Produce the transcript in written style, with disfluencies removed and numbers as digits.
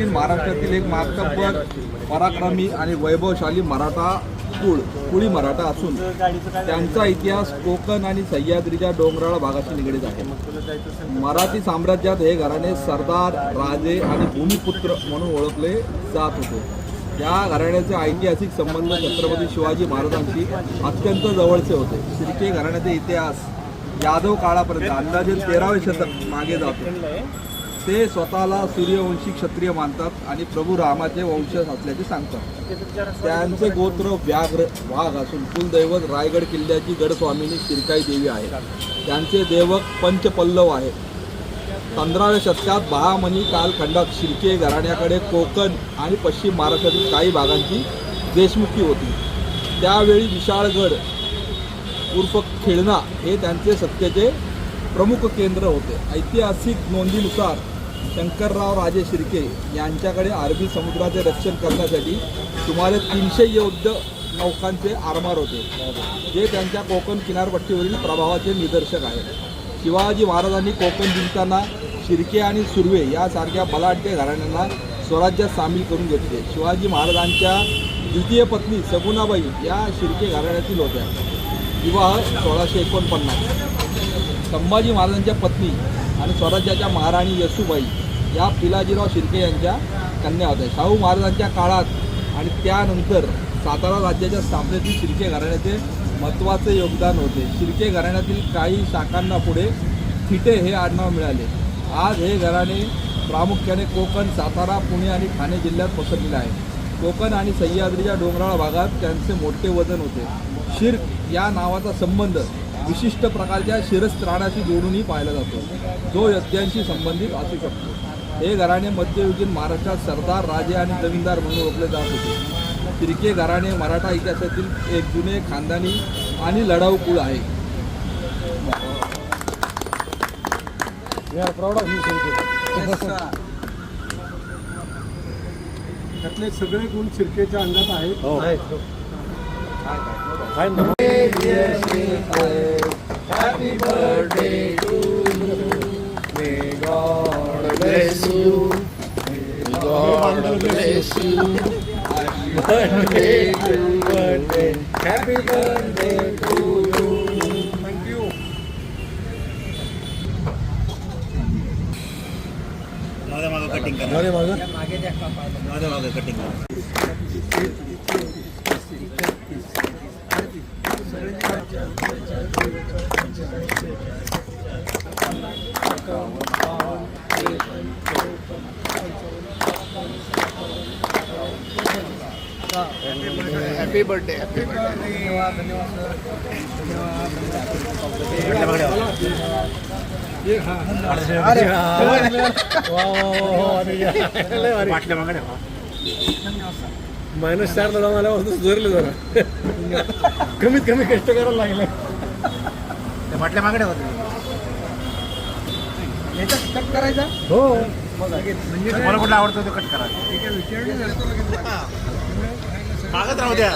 देखील महाराष्ट्रातील एक मातब्बर पराक्रमी आणि वैभवशाली मराठा कुळी मराठा असून त्यांचा इतिहास कोकण आणि सह्याद्रीच्या डोंगराळ भागाशी निगडीत आहे। मराठी साम्राज्यात हे घराणे सरदार, राजे आणि भूमिपुत्र म्हणून ओळखले जात होते। या घराण्याचे ऐतिहासिक संबंध छत्रपती शिवाजी महाराजांशी अत्यंत जवळचे होते। शिर्के घराण्याचे इतिहास यादव काळापर्यंत अंदाजे 13वे शतक मागे जातो। ते स्वतःला सूर्यवंशी क्षत्रिय मानतात आणि प्रभू रामाचे वंशज असल्याचे सांगतात। त्यांचे गोत्र व्याघ्र वाघ असून कुलदैवत रायगड किल्ल्याची गडस्वामिनी शिरकाई देवी आहे। त्यांचे देवक पंचपल्लव आहे। 15व्या शतकात बहामनी कालखंडात शिर्के घराण्याकडे कोकण आणि पश्चिम महाराष्ट्रातील काही भागांची देशमुखी होती। त्यावेळी विशाळगड उर्फ खेळणा हे त्यांचे सत्तेचे प्रमुख केंद्र होते। ऐतिहासिक नोंदीनुसार शंकरराव राजे शिर्के यांच्याकडे अरबी समुद्राचे रक्षण करण्यासाठी सुमारे 300 युद्ध नौकांचे आरमार होते, जे त्यांच्या कोकण किनारपट्टीवरील प्रभावाचे निदर्शक आहेत। शिवाजी महाराजांनी कोकण जिंकताना शिर्के आणि सुर्वे यासारख्या बलाढ्य घराण्यांना स्वराज्यात सामील करून घेतले। शिवाजी महाराजांच्या द्वितीय पत्नी सगुणाबाई या शिर्के घराण्यातील होत्या। विवाह 1649। संभाजी महाराजांच्या पत्नी आणि स्वराज्याच्या महाराणी येसूबाई या पिलाजीराव शिर्के यांच्या कन्या होत्या। शाहू महाराजांच्या काळात आणि त्यानंतर सातारा राज्याच्या स्थापनेतील शिर्के घराण्याचे महत्त्वाचे योगदान होते। शिर्के घराण्यातील काही शाखांना पुढे थिटे हे आडनाव मिळाले। आज हे घराणे प्रामुख्याने कोकण, सातारा, पुणे आणि ठाणे जिल्ह्यात पसरलेले आहे। कोकण आणि सह्याद्रीच्या डोंगराळ भागात त्यांचे मोठे वजन होते। शिर्क या नावाचा संबंध विशिष्ट प्रकारच्या शिरस्त्राणाशी जोडूनही पाहिला जातो, जो यज्ञांशी संबंधित असू शकतो। हे घराणे मध्ययुगीन महाराष्ट्रात सरदार, राजे आणि जमीनदार म्हणून ओळखले जात होते। शिर्के घराणे मराठा इतिहासातील एक जुने खानदानी आणि लढाऊ कुळ आहे। त्यातले सगळे गुण शिर्केच्या अंगात आहेत। Happy birthday to you. May God bless you. May God bless you. Birthday to birthday. Happy birthday to you. Thank you. मागे कटिंग करा। मागे कटिंग करा। Happy birthday. Happy birthday. धन्यवाद -4 जाऊन आल्यापासून सुधारले जरा। कमीत कमी कष्ट करायला लागले। म्हटल्या मागण्या होत्या याचा कट करायचा हो मला कुठला आवडतो तो कट करा। मागत राहू द्या।